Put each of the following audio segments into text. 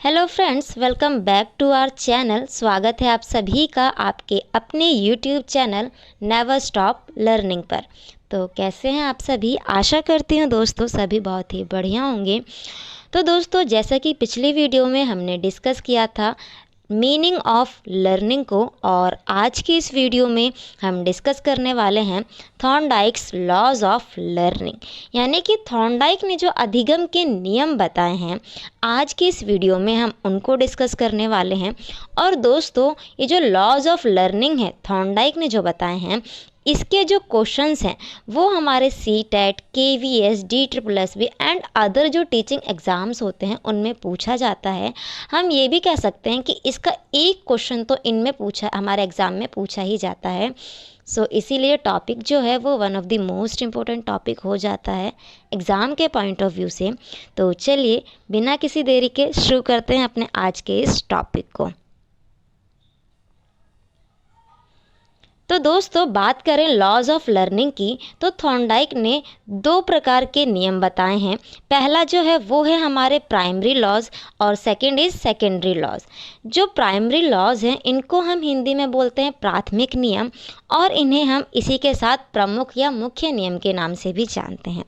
Hello friends, welcome back to our channel. स्वागत है आप सभी का आपके अपने YouTube channel never stop learning पर। तो कैसे हैं आप सभी? आशा करती हूँ दोस्तों सभी बहुत ही बढ़िया होंगे। तो दोस्तों, जैसा कि पिछली वीडियो में हमने डिस्कस किया था मीनिंग ऑफ लर्निंग को, और आज की इस वीडियो में हम डिस्कस करने वाले हैं थॉर्नडाइक्स लॉज ऑफ लर्निंग, यानी कि थॉर्नडाइक ने जो अधिगम के नियम बताए हैं, आज की इस वीडियो में हम उनको डिस्कस करने वाले हैं। और दोस्तों, ये जो लॉज ऑफ लर्निंग है थॉर्नडाइक ने जो बताए हैं, इसके जो क्वेश्चंस हैं वो हमारे CTET, KVS, DSSB and other जो टीचिंग एग्ज़ाम्स होते हैं उनमें पूछा जाता है। हम ये भी कह सकते हैं कि इसका एक क्वेश्चन तो इनमें पूछा, हमारे एग्ज़ाम में पूछा ही जाता है। इसीलिए टॉपिक जो है वो one of the most important topic हो जाता है एग्ज़ाम के पॉइंट ऑफ व्यू से। तो चलिए बिना किसी देरी के शुरू करते हैं अपने आज के इस टॉपिक को। तो दोस्तों, बात करें लॉज ऑफ लर्निंग की, तो थॉर्नडाइक ने दो प्रकार के नियम बताए हैं। पहला जो है वो है हमारे प्राइमरी लॉज और सेकंड इज़ सेकेंडरी लॉज। जो प्राइमरी लॉज हैं इनको हम हिंदी में बोलते हैं प्राथमिक नियम, और इन्हें हम इसी के साथ प्रमुख या मुख्य नियम के नाम से भी जानते हैं।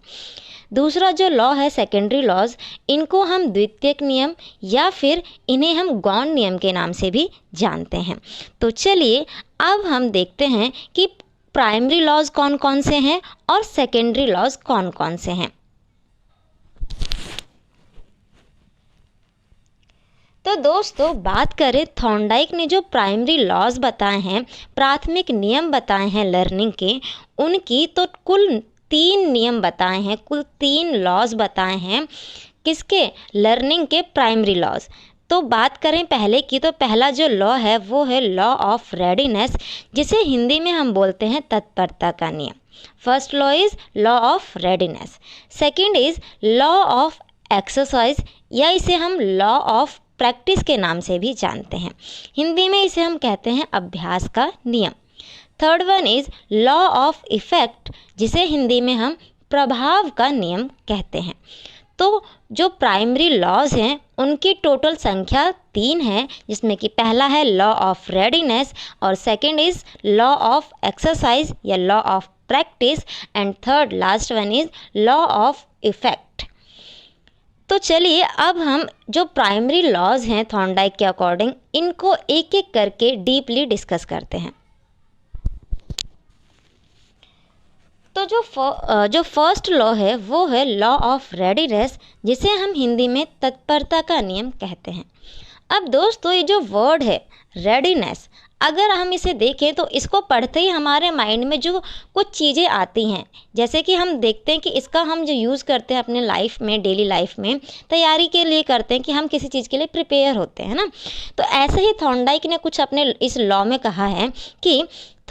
दूसरा जो लॉ है सेकेंडरी लॉज, इनको हम द्वितीयक नियम या फिर इन्हें हम गौण नियम के नाम से भी जानते हैं। तो चलिए अब हम देखते हैं कि प्राइमरी लॉज कौन कौन से हैं और सेकेंडरी लॉज कौन कौन से हैं। तो दोस्तों, बात करें थॉर्नडाइक ने जो प्राइमरी लॉज बताए हैं, प्राथमिक नियम बताए हैं लर्निंग के, उनकी तो कुल 3 नियम बताए हैं, कुल 3 लॉज बताए हैं किसके? लर्निंग के प्राइमरी लॉज। तो बात करें पहले की, तो पहला जो लॉ है वो है लॉ ऑफ रेडीनेस, जिसे हिंदी में हम बोलते हैं तत्परता का नियम। First law is law of readiness. Second is law of exercise, या इसे हम लॉ ऑफ प्रैक्टिस के नाम से भी जानते हैं। हिंदी में इसे हम कहते हैं अभ्यास का नियम। Third one is law of effect, जिसे हिंदी में हम प्रभाव का नियम कहते हैं। तो जो प्राइमरी लॉज हैं उनकी टोटल संख्या 3 है, जिसमें कि पहला है लॉ ऑफ रेडीनेस, और second is law of exercise या law of practice, and third last one is law of effect. तो चलिए अब हम जो प्राइमरी लॉज हैं थॉर्नडाइक के अकॉर्डिंग, इनको एक एक करके डीपली डिस्कस करते हैं। तो जो फर्स्ट लॉ है वो है लॉ ऑफ रेडीनेस, जिसे हम हिंदी में तत्परता का नियम कहते हैं। अब दोस्तों, ये जो वर्ड है रेडीनेस, अगर हम इसे देखें तो इसको पढ़ते ही हमारे माइंड में जो कुछ चीज़ें आती हैं, जैसे कि हम देखते हैं कि इसका हम जो यूज़ करते हैं अपने लाइफ में, डेली लाइफ में तैयारी के लिए करते हैं कि हम किसी चीज़ के लिए प्रिपेयर होते हैं ना। तो ऐसे ही थॉर्नडाइक ने कुछ अपने इस लॉ में कहा है कि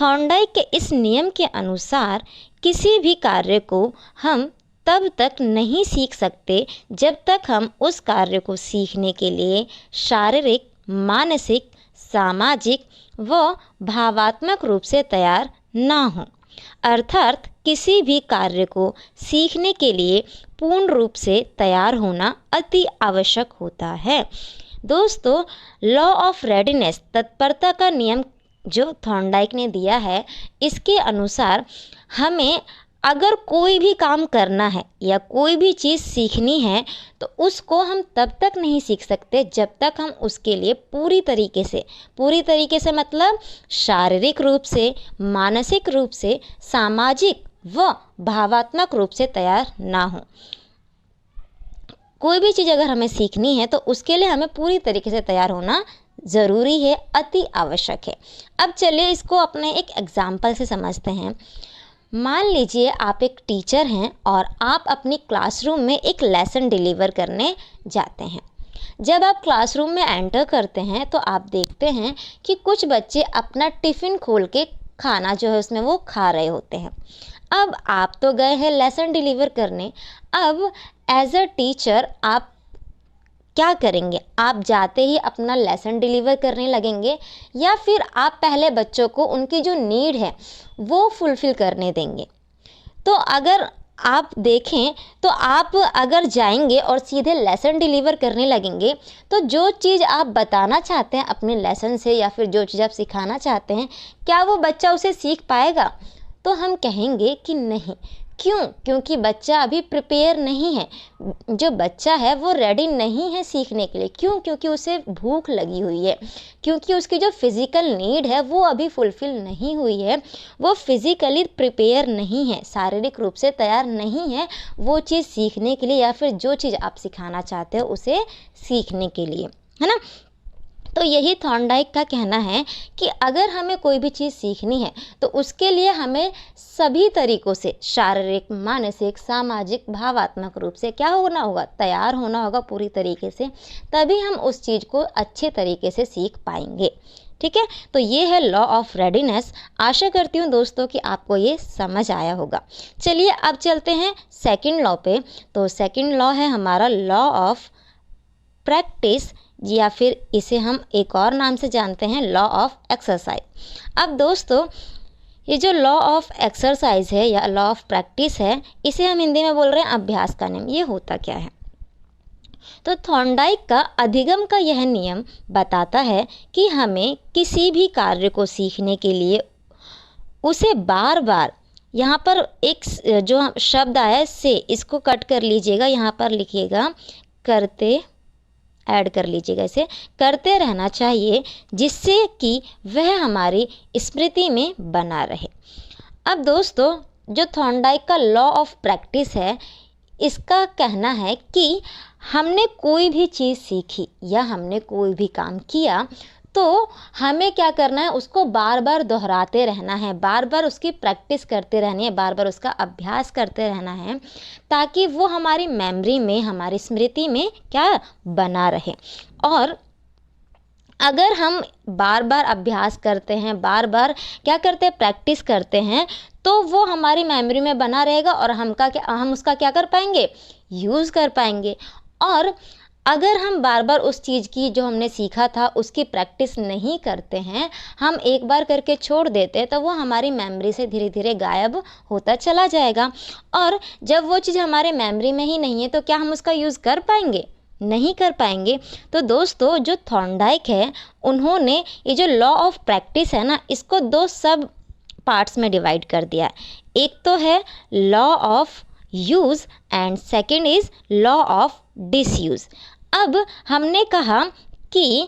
थॉर्नडाइक के इस नियम के अनुसार किसी भी कार्य को हम तब तक नहीं सीख सकते जब तक हम उस कार्य को सीखने के लिए शारीरिक, मानसिक, सामाजिक व भावात्मक रूप से तैयार ना हों। अर्थात किसी भी कार्य को सीखने के लिए पूर्ण रूप से तैयार होना अति आवश्यक होता है। दोस्तों, लॉ ऑफ रेडीनेस, तत्परता का नियम जो थॉर्नडाइक ने दिया है, इसके अनुसार हमें अगर कोई भी काम करना है या कोई भी चीज़ सीखनी है तो उसको हम तब तक नहीं सीख सकते जब तक हम उसके लिए पूरी तरीके से मतलब शारीरिक रूप से, मानसिक रूप से, सामाजिक व भावात्मक रूप से तैयार ना हो। कोई भी चीज़ अगर हमें सीखनी है तो उसके लिए हमें पूरी तरीके से तैयार होना ज़रूरी है, अति आवश्यक है। अब चलिए इसको अपने एक एग्जाम्पल से समझते हैं। मान लीजिए आप एक टीचर हैं और आप अपनी क्लासरूम में एक लेसन डिलीवर करने जाते हैं। जब आप क्लासरूम में एंटर करते हैं तो आप देखते हैं कि कुछ बच्चे अपना टिफ़िन खोल के खाना जो है उसमें वो खा रहे होते हैं। अब आप तो गए हैं लेसन डिलीवर करने। अब एज अ टीचर आप क्या करेंगे? आप जाते ही अपना लेसन डिलीवर करने लगेंगे, या फिर आप पहले बच्चों को उनकी जो नीड है वो फुलफ़िल करने देंगे? तो अगर आप देखें तो आप अगर जाएंगे और सीधे लेसन डिलीवर करने लगेंगे तो जो चीज़ आप बताना चाहते हैं अपने लेसन से या फिर जो चीज़ आप सिखाना चाहते हैं, क्या वो बच्चा उसे सीख पाएगा? तो हम कहेंगे कि नहीं। क्यों? क्योंकि बच्चा अभी प्रिपेयर नहीं है। जो बच्चा है वो रेडी नहीं है सीखने के लिए। क्यों? क्योंकि उसे भूख लगी हुई है, क्योंकि उसकी जो फिज़िकल नीड है वो अभी फुलफ़िल नहीं हुई है। वो फिज़िकली प्रिपेयर नहीं है, शारीरिक रूप से तैयार नहीं है वो चीज़ सीखने के लिए या फिर जो चीज़ आप सिखाना चाहते हो उसे सीखने के लिए, है ना? तो यही थॉर्नडाइक का कहना है कि अगर हमें कोई भी चीज़ सीखनी है तो उसके लिए हमें सभी तरीक़ों से शारीरिक, मानसिक, सामाजिक, भावात्मक रूप से क्या होना होगा? तैयार होना होगा पूरी तरीके से, तभी हम उस चीज़ को अच्छे तरीके से सीख पाएंगे। ठीक है, तो ये है लॉ ऑफ रेडीनेस। आशा करती हूँ दोस्तों कि आपको ये समझ आया होगा। चलिए अब चलते हैं सेकंड लॉ पे। तो सेकंड लॉ है हमारा लॉ ऑफ प्रैक्टिस, या फिर इसे हम एक और नाम से जानते हैं लॉ ऑफ एक्सरसाइज। अब दोस्तों ये जो लॉ ऑफ एक्सरसाइज है या लॉ ऑफ प्रैक्टिस है, इसे हम हिंदी में बोल रहे हैं अभ्यास का नियम। ये होता क्या है? तो थॉर्नडाइक का अधिगम का यह नियम बताता है कि हमें किसी भी कार्य को सीखने के लिए उसे बार बार, यहाँ पर एक जो शब्द आया है से, इसको कट कर लीजिएगा, यहाँ पर लिखिएगा करते, ऐड कर लीजिएगा, इसे करते रहना चाहिए जिससे कि वह हमारी स्मृति में बना रहे। अब दोस्तों जो थॉर्नडाइक का लॉ ऑफ प्रैक्टिस है, इसका कहना है कि हमने कोई भी चीज़ सीखी या हमने कोई भी काम किया तो हमें क्या करना है? उसको बार बार दोहराते रहना है, बार बार उसकी प्रैक्टिस करते रहनी है, बार बार उसका अभ्यास करते रहना है, ताकि वो हमारी मेमोरी में, हमारी स्मृति में क्या बना रहे। और अगर हम बार बार अभ्यास करते हैं, बार बार क्या करते हैं? प्रैक्टिस करते हैं, तो वो हमारी मेमोरी में बना रहेगा और हम उसका क्या कर पाएंगे? यूज़ कर पाएंगे। और अगर हम बार बार उस चीज़ की जो हमने सीखा था उसकी प्रैक्टिस नहीं करते हैं, हम एक बार करके छोड़ देते हैं, तो वो हमारी मेमोरी से धीरे धीरे गायब होता चला जाएगा। और जब वो चीज़ हमारे मेमोरी में ही नहीं है तो क्या हम उसका यूज़ कर पाएंगे? नहीं कर पाएंगे। तो दोस्तों जो थॉर्नडाइक है, उन्होंने ये जो लॉ ऑफ प्रैक्टिस है ना, इसको दो सब पार्ट्स में डिवाइड कर दिया है। एक तो है law of use and second is law of disuse. अब हमने कहा कि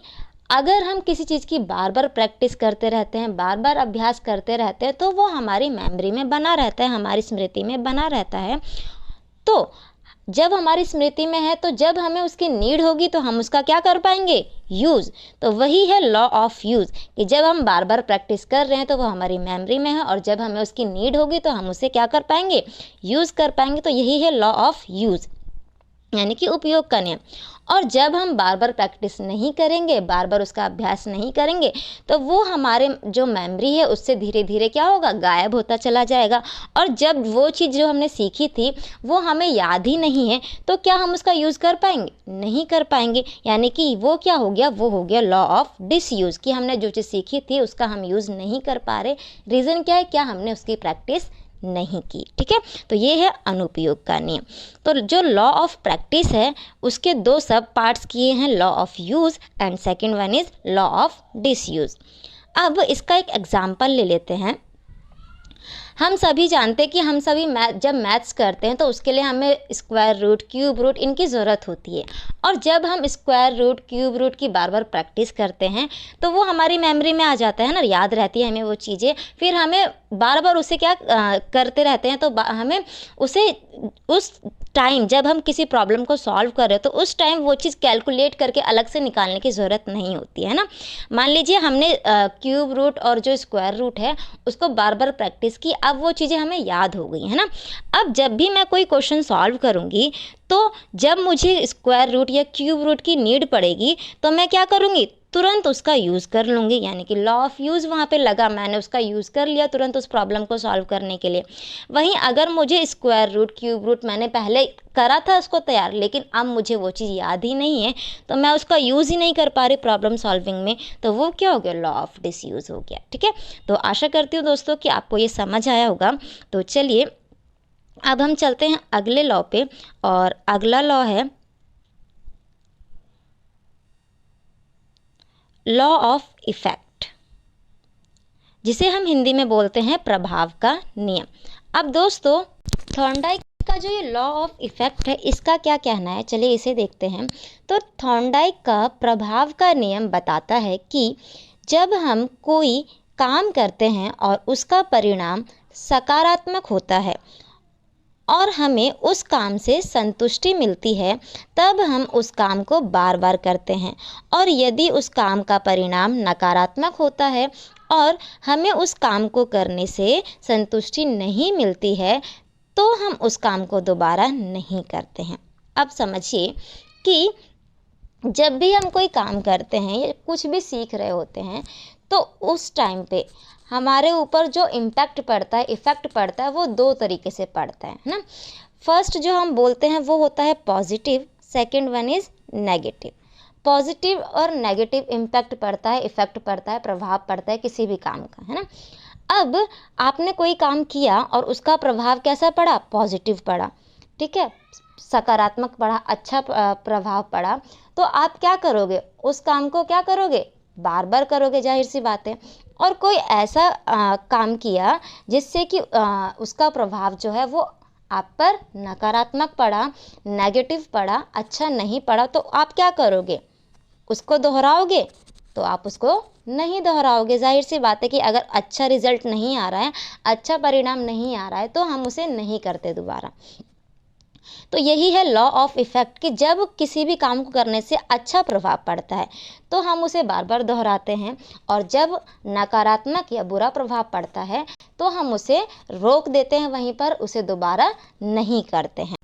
अगर हम किसी चीज़ की बार बार प्रैक्टिस करते रहते हैं, बार बार अभ्यास करते रहते हैं, तो वो हमारी मेमोरी में बना रहता है, हमारी स्मृति में बना रहता है। तो जब हमारी स्मृति में है तो जब हमें उसकी नीड होगी तो हम उसका क्या कर पाएंगे? यूज़। तो वही है लॉ ऑफ यूज़ कि जब हम बार बार प्रैक्टिस कर रहे हैं तो वो हमारी मेमोरी में है और जब हमें उसकी नीड होगी तो हम उसे क्या कर पाएंगे? यूज़ कर पाएंगे। तो यही है लॉ ऑफ यूज़, यानी कि उपयोग का नियम। और जब हम बार बार प्रैक्टिस नहीं करेंगे, बार बार उसका अभ्यास नहीं करेंगे, तो वो हमारे जो मेमोरी है उससे धीरे धीरे क्या होगा? गायब होता चला जाएगा। और जब वो चीज़ जो हमने सीखी थी वो हमें याद ही नहीं है तो क्या हम उसका यूज़ कर पाएंगे? नहीं कर पाएंगे। यानी कि वो क्या हो गया? वो हो गया लॉ ऑफ डिसयूज़, कि हमने जो चीज़ सीखी थी उसका हम यूज़ नहीं कर पा रहे। रीज़न क्या है? क्या हमने उसकी प्रैक्टिस नहीं की। ठीक है, तो ये है अनुपयोग का नियम। तो जो लॉ ऑफ प्रैक्टिस है उसके दो सब पार्ट्स किए हैं, law of use and second one is law of disuse. अब इसका एक एग्जांपल ले लेते हैं। हम सभी जानते हैं कि हम सभी जब मैथ्स करते हैं तो उसके लिए हमें स्क्वायर रूट, क्यूब रूट इनकी ज़रूरत होती है। और जब हम स्क्वायर रूट, क्यूब रूट की बार बार प्रैक्टिस करते हैं तो वो हमारी मेमोरी में आ जाता है ना, याद रहती है हमें वो चीज़ें। फिर हमें बार बार उसे क्या करते रहते हैं, तो हमें उसे उस टाइम जब हम किसी प्रॉब्लम को सॉल्व कर रहे हो तो उस टाइम वो चीज़ कैलकुलेट करके अलग से निकालने की ज़रूरत नहीं होती है ना। मान लीजिए हमने क्यूब रूट और जो स्क्वायर रूट है उसको बार बार प्रैक्टिस की, अब वो चीज़ें हमें याद हो गई है ना। अब जब भी मैं कोई क्वेश्चन सॉल्व करूँगी तो जब मुझे स्क्वायर रूट या क्यूब रूट की नीड पड़ेगी तो मैं क्या करूँगी? तुरंत उसका यूज़ कर लूँगी। यानी कि लॉ ऑफ यूज़ वहाँ पे लगा, मैंने उसका यूज़ कर लिया तुरंत उस प्रॉब्लम को सॉल्व करने के लिए। वहीं अगर मुझे स्क्वायर रूट, क्यूब रूट मैंने पहले करा था उसको तैयार, लेकिन अब मुझे वो चीज़ याद ही नहीं है तो मैं उसका यूज़ ही नहीं कर पा रही प्रॉब्लम सॉल्विंग में, तो वो क्या हो गया? लॉ ऑफ डिसयूज़ हो गया। ठीक है, तो आशा करती हूँ दोस्तों कि आपको ये समझ आया होगा। तो चलिए अब हम चलते हैं अगले लॉ पे, और अगला लॉ है लॉ ऑफ इफेक्ट, जिसे हम हिंदी में बोलते हैं प्रभाव का नियम। अब दोस्तों थॉर्नडाइक का जो ये लॉ ऑफ इफेक्ट है, इसका क्या कहना है, चलिए इसे देखते हैं। तो थॉर्नडाइक का प्रभाव का नियम बताता है कि जब हम कोई काम करते हैं और उसका परिणाम सकारात्मक होता है और हमें उस काम से संतुष्टि मिलती है, तब हम उस काम को बार बार करते हैं। और यदि उस काम का परिणाम नकारात्मक होता है और हमें उस काम को करने से संतुष्टि नहीं मिलती है, तो हम उस काम को दोबारा नहीं करते हैं। अब समझिए कि जब भी हम कोई काम करते हैं या कुछ भी सीख रहे होते हैं, तो उस टाइम पे हमारे ऊपर जो इम्पैक्ट पड़ता है, इफ़ेक्ट पड़ता है, वो दो तरीके से पड़ता है ना। फर्स्ट जो हम बोलते हैं वो होता है positive, second one is negative. Positive और नेगेटिव इम्पैक्ट पड़ता है, इफ़ेक्ट पड़ता है, प्रभाव पड़ता है किसी भी काम का, है ना। अब आपने कोई काम किया और उसका प्रभाव कैसा पड़ा, पॉजिटिव पड़ा, ठीक है, सकारात्मक पड़ा, अच्छा प्रभाव पड़ा, तो आप क्या करोगे, उस काम को क्या करोगे, बार बार करोगे, जाहिर सी बात है। और कोई ऐसा काम किया जिससे कि उसका प्रभाव जो है वो आप पर नकारात्मक पड़ा, नेगेटिव पड़ा, अच्छा नहीं पड़ा, तो आप क्या करोगे, उसको दोहराओगे, तो आप उसको नहीं दोहराओगे। जाहिर सी बात है कि अगर अच्छा रिजल्ट नहीं आ रहा है, अच्छा परिणाम नहीं आ रहा है, तो हम उसे नहीं करते दोबारा। तो यही है लॉ ऑफ इफ़ेक्ट कि जब किसी भी काम को करने से अच्छा प्रभाव पड़ता है तो हम उसे बार बार दोहराते हैं, और जब नकारात्मक या बुरा प्रभाव पड़ता है तो हम उसे रोक देते हैं वहीं पर, उसे दोबारा नहीं करते हैं।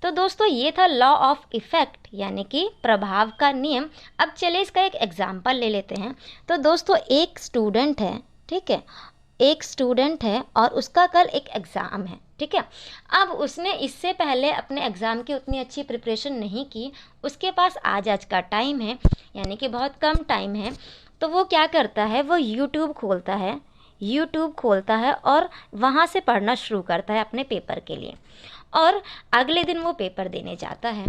तो दोस्तों ये था लॉ ऑफ इफ़ेक्ट यानी कि प्रभाव का नियम। अब चलिए इसका एक एग्जाम्पल ले लेते हैं। तो दोस्तों एक स्टूडेंट है, ठीक है, एक स्टूडेंट है और उसका कल एक एग्ज़ाम है, ठीक है। अब उसने इससे पहले अपने एग्ज़ाम की उतनी अच्छी प्रिपरेशन नहीं की, उसके पास आज का टाइम है, यानी कि बहुत कम टाइम है। तो वो क्या करता है, वो यूट्यूब खोलता है और वहाँ से पढ़ना शुरू करता है अपने पेपर के लिए। और अगले दिन वो पेपर देने जाता है,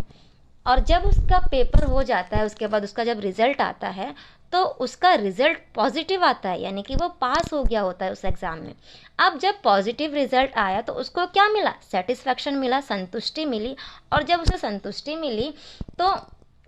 और जब उसका पेपर हो जाता है, उसके बाद उसका जब रिज़ल्ट आता है तो उसका रिज़ल्ट पॉजिटिव आता है, यानी कि वो पास हो गया होता है उस एग्ज़ाम में। अब जब पॉजिटिव रिज़ल्ट आया तो उसको क्या मिला, सेटिस्फैक्शन मिला, संतुष्टि मिली। और जब उसे संतुष्टि मिली तो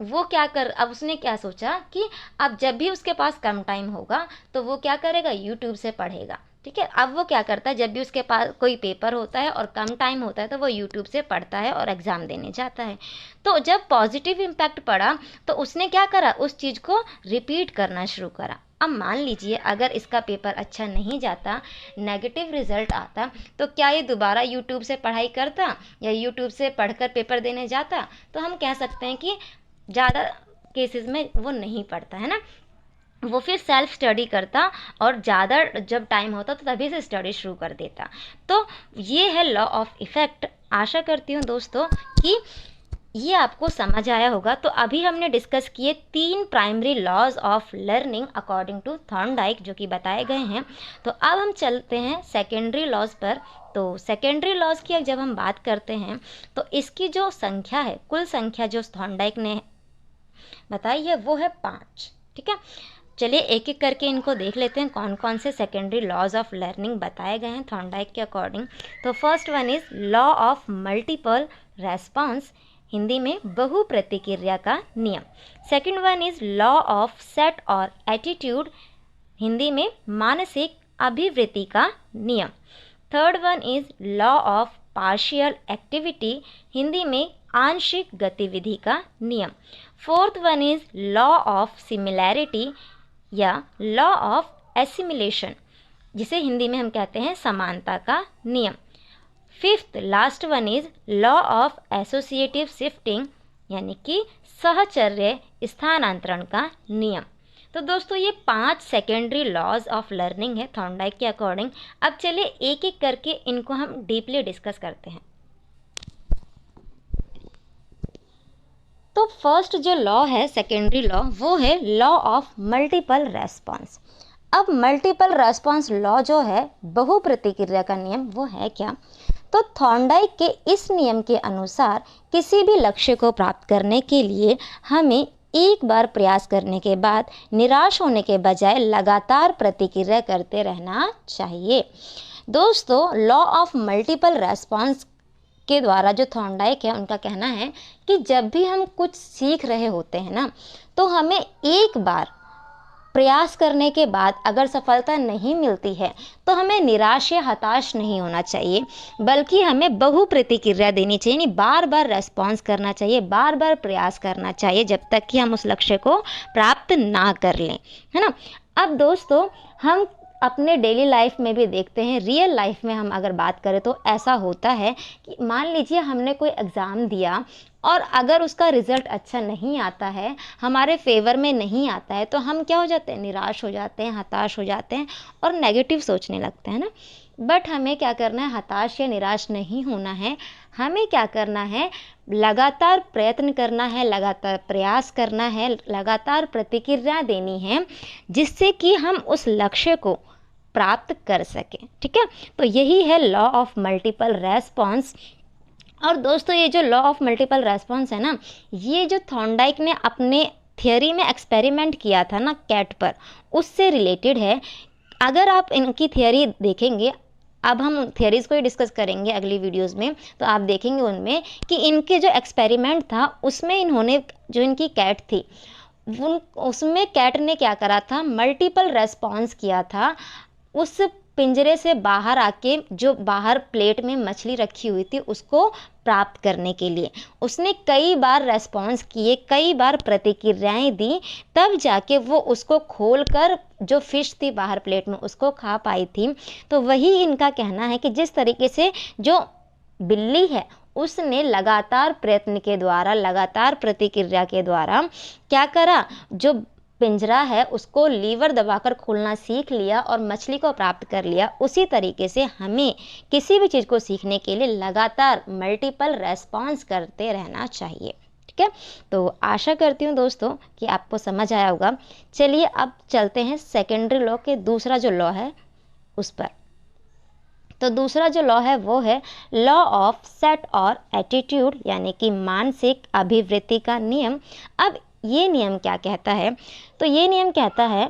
वो अब उसने क्या सोचा कि अब जब भी उसके पास कम टाइम होगा तो वो क्या करेगा, यूट्यूब से पढ़ेगा, ठीक है। अब वो क्या करता है, जब भी उसके पास कोई पेपर होता है और कम टाइम होता है तो वो यूट्यूब से पढ़ता है और एग्ज़ाम देने जाता है। तो जब पॉजिटिव इम्पैक्ट पड़ा तो उसने क्या करा, उस चीज़ को रिपीट करना शुरू करा। अब मान लीजिए अगर इसका पेपर अच्छा नहीं जाता, नेगेटिव रिज़ल्ट आता, तो क्या ये दोबारा यूट्यूब से पढ़ाई करता या यूट्यूब से पढ़कर पेपर देने जाता? तो हम कह सकते हैं कि ज़्यादा केसेस में वो नहीं पढ़ता, है ना। वो फिर सेल्फ स्टडी करता और ज़्यादा जब टाइम होता तो तभी से स्टडी शुरू कर देता। तो ये है लॉ ऑफ इफ़ेक्ट। आशा करती हूँ दोस्तों कि ये आपको समझ आया होगा। तो अभी हमने डिस्कस किए 3 primary laws of learning according to Thorndike, जो कि बताए गए हैं। तो अब हम चलते हैं सेकेंडरी लॉज पर। तो सेकेंडरी लॉज की जब हम बात करते हैं तो इसकी जो संख्या है, कुल संख्या जो थॉर्नडाइक ने बताई है वो है 5, ठीक है। चलिए एक एक करके इनको देख लेते हैं कौन कौन से सेकेंडरी लॉज ऑफ लर्निंग बताए गए हैं थॉर्नडाइक के अकॉर्डिंग। तो first one is law of multiple response, Hindi में बहु प्रतिक्रिया का नियम। Second one is law of set और एटीट्यूड, हिंदी में मानसिक अभिवृत्ति का नियम। Third one is law of partial activity, Hindi में आंशिक गतिविधि का नियम। Fourth one is law of similarity या लॉ ऑफ एसिमिलेशन, जिसे हिंदी में हम कहते हैं समानता का नियम। Fifth last one is law of associative shifting, यानी कि सहचर्य स्थानांतरण का नियम। तो दोस्तों ये 5 सेकेंडरी लॉज ऑफ लर्निंग है थॉर्नडाइक के अकॉर्डिंग। अब चलिए एक एक करके इनको हम डीपली डिस्कस करते हैं। तो फर्स्ट जो लॉ है सेकेंडरी लॉ वो है लॉ ऑफ मल्टीपल रेस्पॉन्स। अब मल्टीपल रेस्पॉन्स लॉ जो है बहु प्रतिक्रिया का नियम वो है क्या? तो थॉर्नडाइक के इस नियम के अनुसार किसी भी लक्ष्य को प्राप्त करने के लिए हमें एक बार प्रयास करने के बाद निराश होने के बजाय लगातार प्रतिक्रिया करते रहना चाहिए। दोस्तों, लॉ ऑफ मल्टीपल रेस्पॉन्स के द्वारा जो थॉर्नडाइक है उनका कहना है कि जब भी हम कुछ सीख रहे होते हैं ना, तो हमें एक बार प्रयास करने के बाद अगर सफलता नहीं मिलती है तो हमें निराश या हताश नहीं होना चाहिए, बल्कि हमें बहु प्रतिक्रिया देनी चाहिए, यानी बार बार रेस्पॉन्स करना चाहिए, बार बार प्रयास करना चाहिए जब तक कि हम उस लक्ष्य को प्राप्त ना कर लें, है ना। अब दोस्तों, हम अपने डेली लाइफ में भी देखते हैं, रियल लाइफ में हम अगर बात करें तो ऐसा होता है कि मान लीजिए हमने कोई एग्ज़ाम दिया और अगर उसका रिज़ल्ट अच्छा नहीं आता है, हमारे फेवर में नहीं आता है, तो हम क्या हो जाते हैं, निराश हो जाते हैं, हताश हो जाते हैं और नेगेटिव सोचने लगते हैं ना। बट हमें क्या करना है, हताश या निराश नहीं होना है। हमें क्या करना है, लगातार प्रयत्न करना है, लगातार प्रयास करना है, लगातार प्रतिक्रिया देनी है, जिससे कि हम उस लक्ष्य को प्राप्त कर सकें। ठीक है, तो यही है लॉ ऑफ मल्टीपल रेस्पॉन्स। और दोस्तों, ये जो लॉ ऑफ मल्टीपल रेस्पॉन्स है ना, ये जो थॉर्नडाइक ने अपने थियोरी में एक्सपेरिमेंट किया था ना कैट पर, उससे रिलेटेड है। अगर आप इनकी थियोरी देखेंगे, अब हम थियोरीज़ को ही डिस्कस करेंगे अगली वीडियोस में, तो आप देखेंगे उनमें कि इनके जो एक्सपेरिमेंट था उसमें इन्होंने जो इनकी कैट थी उसमें कैट ने क्या करा था, मल्टीपल रेस्पॉन्स किया था। उस पिंजरे से बाहर आके जो बाहर प्लेट में मछली रखी हुई थी उसको प्राप्त करने के लिए उसने कई बार रेस्पॉन्स किए, कई बार प्रतिक्रियाएं दी, तब जाके वो उसको खोलकर जो फिश थी बाहर प्लेट में उसको खा पाई थी। तो वही इनका कहना है कि जिस तरीके से जो बिल्ली है उसने लगातार प्रयत्न के द्वारा, लगातार प्रतिक्रिया के द्वारा क्या करा, जो पिंजरा है उसको लीवर दबाकर खोलना सीख लिया और मछली को प्राप्त कर लिया, उसी तरीके से हमें किसी भी चीज़ को सीखने के लिए लगातार मल्टीपल रेस्पॉन्स करते रहना चाहिए। ठीक है, तो आशा करती हूँ दोस्तों कि आपको समझ आया होगा। चलिए अब चलते हैं सेकेंडरी लॉ के दूसरा जो लॉ है उस पर। तो दूसरा जो लॉ है वो है लॉ ऑफ सेट और एटीट्यूड, यानी कि मानसिक अभिवृत्ति का नियम। अब ये नियम क्या कहता है, तो ये नियम कहता है,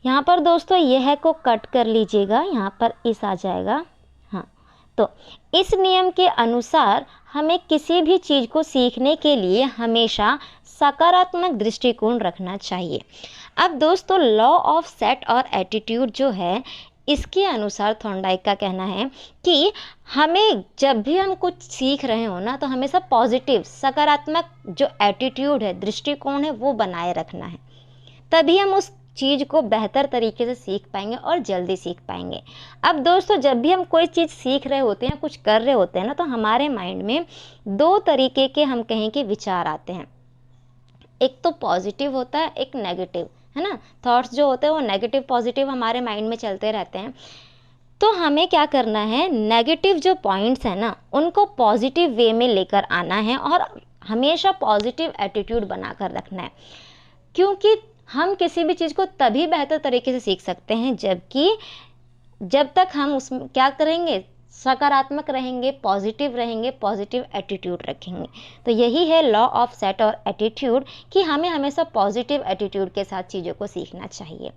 यहाँ पर दोस्तों यह को कट कर लीजिएगा, यहाँ पर इस आ जाएगा। हाँ, तो इस नियम के अनुसार हमें किसी भी चीज़ को सीखने के लिए हमेशा सकारात्मक दृष्टिकोण रखना चाहिए। अब दोस्तों, लॉ ऑफ सेट और एटीट्यूड जो है इसके अनुसार थॉर्नडाइक का कहना है कि हमें जब भी हम कुछ सीख रहे हो ना, तो हमेशा पॉजिटिव, सकारात्मक जो एटीट्यूड है, दृष्टिकोण है, वो बनाए रखना है। तभी हम उस चीज़ को बेहतर तरीके से सीख पाएंगे और जल्दी सीख पाएंगे। अब दोस्तों, जब भी हम कोई चीज़ सीख रहे होते हैं, कुछ कर रहे होते हैं ना, तो हमारे माइंड में दो तरीके के हम कहें कि विचार आते हैं। एक तो पॉजिटिव होता है, एक नेगेटिव, है ना। थॉट्स जो होते हैं वो नेगेटिव पॉजिटिव हमारे माइंड में चलते रहते हैं। तो हमें क्या करना है, नेगेटिव जो पॉइंट्स हैं ना उनको पॉजिटिव वे में लेकर आना है और हमेशा पॉजिटिव एटीट्यूड बनाकर रखना है। क्योंकि हम किसी भी चीज़ को तभी बेहतर तरीके से सीख सकते हैं जब तक हम उसमें क्या करेंगे, सकारात्मक रहेंगे, पॉजिटिव एटीट्यूड रखेंगे। तो यही है लॉ ऑफ सेट और एटीट्यूड कि हमें हमेशा पॉजिटिव एटीट्यूड के साथ चीज़ों को सीखना चाहिए।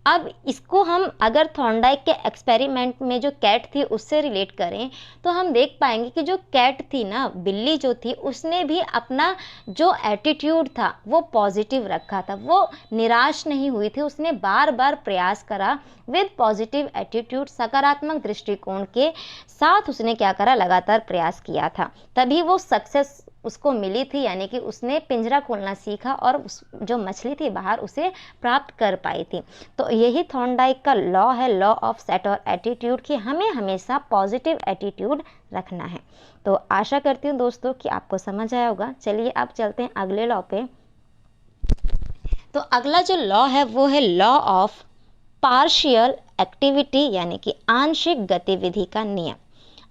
अब इसको हम अगर थॉर्नडाइक के एक्सपेरिमेंट में जो कैट थी उससे रिलेट करें तो हम देख पाएंगे कि जो कैट थी ना, बिल्ली जो थी, उसने भी अपना जो एटीट्यूड था वो पॉजिटिव रखा था, वो निराश नहीं हुई थी, उसने बार बार प्रयास करा विद पॉजिटिव एटीट्यूड, सकारात्मक दृष्टिकोण के साथ उसने क्या करा, लगातार प्रयास किया था, तभी वो सक्सेस उसको मिली थी, यानी कि उसने पिंजरा खोलना सीखा और उस जो मछली थी बाहर उसे प्राप्त कर पाई थी। तो यही थॉर्नडाइक का लॉ है, लॉ ऑफ सेट और एटीट्यूड, कि हमें हमेशा पॉजिटिव एटीट्यूड रखना है। तो आशा करती हूँ दोस्तों कि आपको समझ आया होगा। चलिए अब चलते हैं अगले लॉ पे। तो अगला जो लॉ है वो है लॉ ऑफ पार्शियल एक्टिविटी, यानी कि आंशिक गतिविधि का नियम।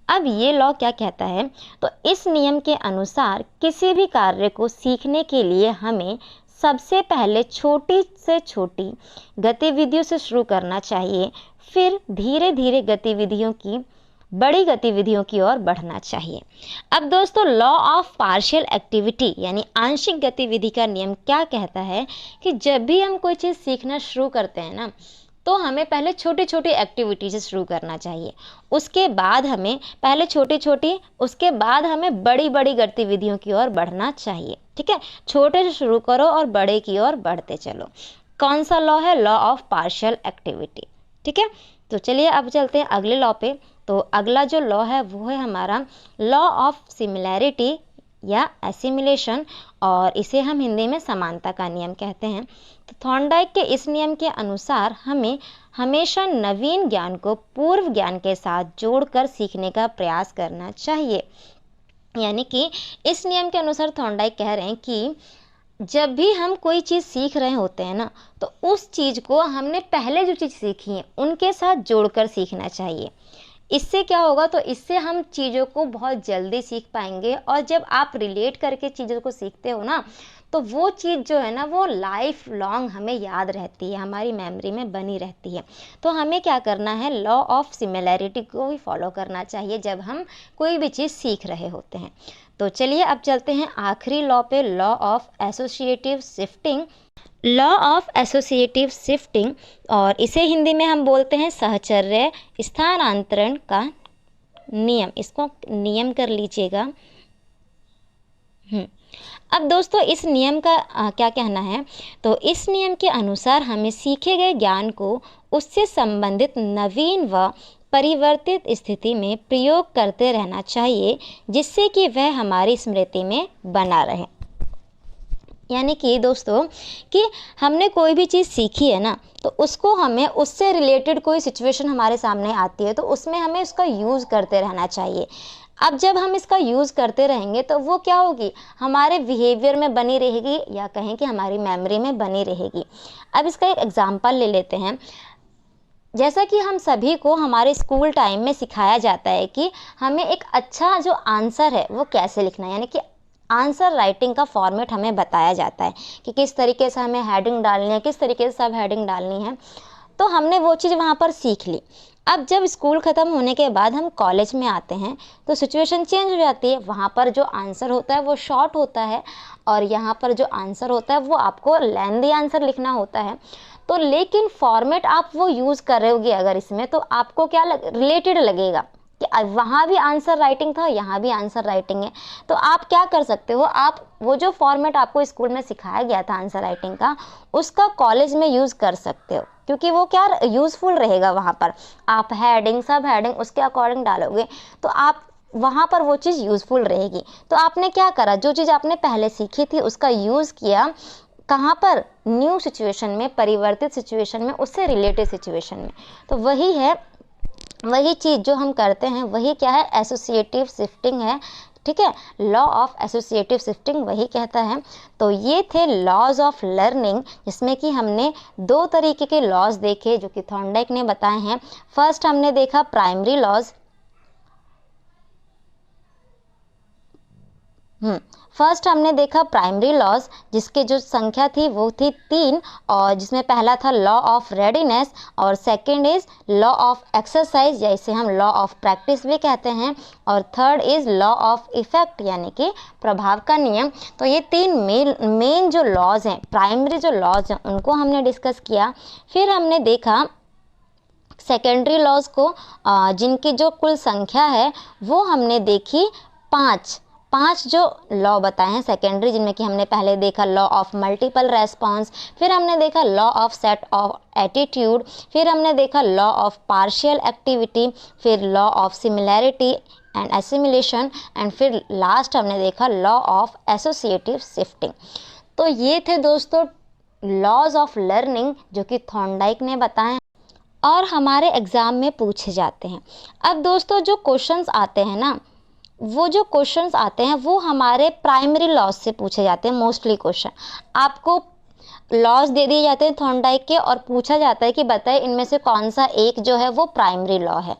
अब ये लॉ क्या कहता है, तो इस नियम के अनुसार किसी भी कार्य को सीखने के लिए हमें सबसे पहले छोटी से छोटी गतिविधियों से शुरू करना चाहिए, फिर धीरे धीरे बड़ी गतिविधियों की ओर बढ़ना चाहिए। अब दोस्तों, लॉ ऑफ पार्शियल एक्टिविटी यानी आंशिक गतिविधि का नियम क्या कहता है कि जब भी हम कोई चीज़ सीखना शुरू करते हैं ना, तो हमें पहले छोटी छोटी एक्टिविटी से शुरू करना चाहिए। उसके बाद हमें बड़ी बड़ी गतिविधियों की ओर बढ़ना चाहिए। ठीक है, छोटे से शुरू करो और बड़े की ओर बढ़ते चलो। कौन सा लॉ है? Law of partial activity. ठीक है, तो चलिए अब चलते हैं अगले लॉ पे। तो अगला जो लॉ है वो है हमारा लॉ ऑफ सिमिलैरिटी या एसिमिलेशन, और इसे हम हिंदी में समानता का नियम कहते हैं। तो थॉर्नडाइक के इस नियम के अनुसार हमें हमेशा नवीन ज्ञान को पूर्व ज्ञान के साथ जोड़कर सीखने का प्रयास करना चाहिए। यानी कि इस नियम के अनुसार थॉर्नडाइक कह रहे हैं कि जब भी हम कोई चीज़ सीख रहे होते हैं ना, तो उस चीज़ को हमने पहले जो चीज़ सीखी है उनके साथ जोड़कर सीखना चाहिए। इससे क्या होगा? तो इससे हम चीज़ों को बहुत जल्दी सीख पाएंगे, और जब आप रिलेट करके चीज़ों को सीखते हो ना, तो वो चीज़ जो है ना वो लाइफ लॉन्ग हमें याद रहती है, हमारी मेमोरी में बनी रहती है। तो हमें क्या करना है? लॉ ऑफ सिमिलैरिटी को भी फॉलो करना चाहिए जब हम कोई भी चीज़ सीख रहे होते हैं। तो चलिए अब चलते हैं आखिरी लॉ पे, law of associative shifting. Law of associative shifting, और इसे हिंदी में हम बोलते हैं सहचर्य स्थानांतरण का नियम। इसको नियम कर लीजिएगा। अब दोस्तों, इस नियम का क्या कहना है? तो इस नियम के अनुसार हमें सीखे गए ज्ञान को उससे संबंधित नवीन व परिवर्तित स्थिति में प्रयोग करते रहना चाहिए, जिससे कि वह हमारी स्मृति में बना रहे। यानी कि दोस्तों, कि हमने कोई भी चीज़ सीखी है ना, तो उसको हमें उससे रिलेटेड कोई सिचुएशन हमारे सामने आती है तो उसमें हमें उसका यूज़ करते रहना चाहिए। अब जब हम इसका यूज़ करते रहेंगे तो वो क्या होगी? हमारे बिहेवियर में बनी रहेगी, या कहें कि हमारी मेमोरी में बनी रहेगी। अब इसका एक एग्जांपल ले लेते हैं। जैसा कि हम सभी को हमारे स्कूल टाइम में सिखाया जाता है कि हमें एक अच्छा जो आंसर है वो कैसे लिखना है, यानी कि आंसर राइटिंग का फॉर्मेट हमें बताया जाता है कि किस तरीके से हमें हेडिंग डालनी है, किस तरीके से सब हेडिंग डालनी है। तो हमने वो चीज़ वहाँ पर सीख ली। अब जब स्कूल ख़त्म होने के बाद हम कॉलेज में आते हैं तो सिचुएशन चेंज हो जाती है। वहाँ पर जो आंसर होता है वो शॉर्ट होता है, और यहाँ पर जो आंसर होता है वो आपको लेंथी आंसर लिखना होता है। तो लेकिन फॉर्मेट आप वो यूज़ कर रहे होगे अगर इसमें, तो आपको क्या रिलेटेड लगेगा कि वहाँ भी आंसर राइटिंग था, यहाँ भी आंसर राइटिंग है। तो आप क्या कर सकते हो? आप वो जो फॉर्मेट आपको स्कूल में सिखाया गया था आंसर राइटिंग का, उसका कॉलेज में यूज़ कर सकते हो, क्योंकि वो क्या यूज़फुल रहेगा। वहाँ पर आप हेडिंग, सब हेडिंग उसके अकॉर्डिंग डालोगे तो आप वहाँ पर वो चीज़ यूज़फुल रहेगी। तो आपने क्या करा? जो चीज़ आपने पहले सीखी थी उसका यूज़ किया, कहाँ पर? न्यू सिचुएशन में, परिवर्तित सिचुएशन में, उससे रिलेटेड सिचुएशन में। तो वही चीज़ जो हम करते हैं वही क्या है? एसोसिएटिव शिफ्टिंग है। ठीक है, लॉ ऑफ एसोसिएटिव शिफ्टिंग वही कहता है। तो ये थे लॉज ऑफ लर्निंग, जिसमें कि हमने दो तरीके के लॉज देखे जो कि थॉर्नडाइक ने बताए हैं। फर्स्ट हमने देखा प्राइमरी लॉज। फर्स्ट हमने देखा प्राइमरी लॉज, जिसके जो संख्या थी वो थी 3, और जिसमें पहला था लॉ ऑफ रेडीनेस, और second is law of exercise, या इसे हम लॉ ऑफ प्रैक्टिस भी कहते हैं, और third is law of effect यानी कि प्रभाव का नियम। तो ये 3 मेन जो लॉज हैं, प्राइमरी जो लॉज हैं, उनको हमने डिस्कस किया। फिर हमने देखा सेकेंडरी लॉज को, जिनकी जो कुल संख्या है वो हमने देखी 5 जो लॉ बताए हैं सेकेंडरी, जिनमें कि हमने पहले देखा लॉ ऑफ मल्टीपल रेस्पॉन्स, फिर हमने देखा law of set of attitude, फिर हमने देखा लॉ ऑफ पार्शियल एक्टिविटी, फिर law of similarity and assimilation, and फिर लास्ट हमने देखा लॉ ऑफ एसोसिएटिव शिफ्टिंग। तो ये थे दोस्तों लॉज ऑफ लर्निंग जो कि थॉर्नडाइक ने बताए और हमारे एग्ज़ाम में पूछे जाते हैं। अब दोस्तों जो क्वेश्चंस आते हैं ना, वो जो क्वेश्चंस आते हैं वो हमारे प्राइमरी लॉज से पूछे जाते हैं मोस्टली क्वेश्चन। आपको लॉज दे दिए जाते हैं थॉर्नडाइक के और पूछा जाता है कि बताइए इनमें से कौन सा एक जो है वो प्राइमरी लॉ है।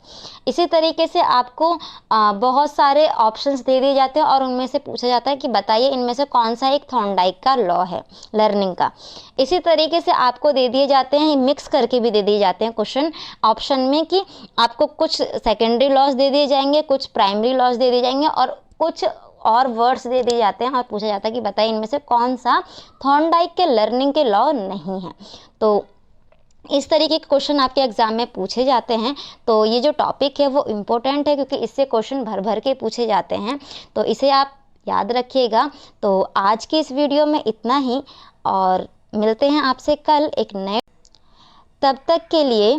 इसी तरीके से आपको बहुत सारे ऑप्शंस दे दिए जाते हैं और उनमें से पूछा जाता है कि बताइए इनमें से कौन सा एक थॉर्नडाइक का लॉ है लर्निंग का। इसी तरीके से आपको दे दिए जाते हैं, मिक्स करके भी दे दिए जाते हैं क्वेश्चन ऑप्शन में, कि आपको कुछ सेकेंडरी लॉज दे दिए जाएंगे, कुछ प्राइमरी लॉज दे दिए जाएंगे और कुछ और वर्ड्स दे दिए जाते हैं और पूछा जाता है कि बताइए इनमें से कौन सा थॉर्नडाइक के लर्निंग के लॉ नहीं है। तो इस तरीके के क्वेश्चन आपके एग्जाम में पूछे जाते हैं। तो ये जो टॉपिक है वो इम्पोर्टेंट है क्योंकि इससे क्वेश्चन भर भर के पूछे जाते हैं, तो इसे आप याद रखिएगा। तो आज की इस वीडियो में इतना ही और मिलते हैं आपसे कल एक नए, तब तक के लिए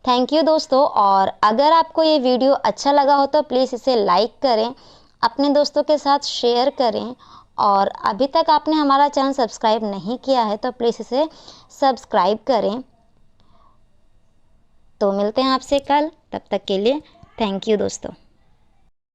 थैंक यू दोस्तों। और अगर आपको ये वीडियो अच्छा लगा हो तो प्लीज़ इसे लाइक करें, अपने दोस्तों के साथ शेयर करें और अभी तक आपने हमारा चैनल सब्सक्राइब नहीं किया है तो प्लीज़ इसे सब्सक्राइब करें। तो मिलते हैं आपसे कल, तब तक के लिए थैंक यू दोस्तों।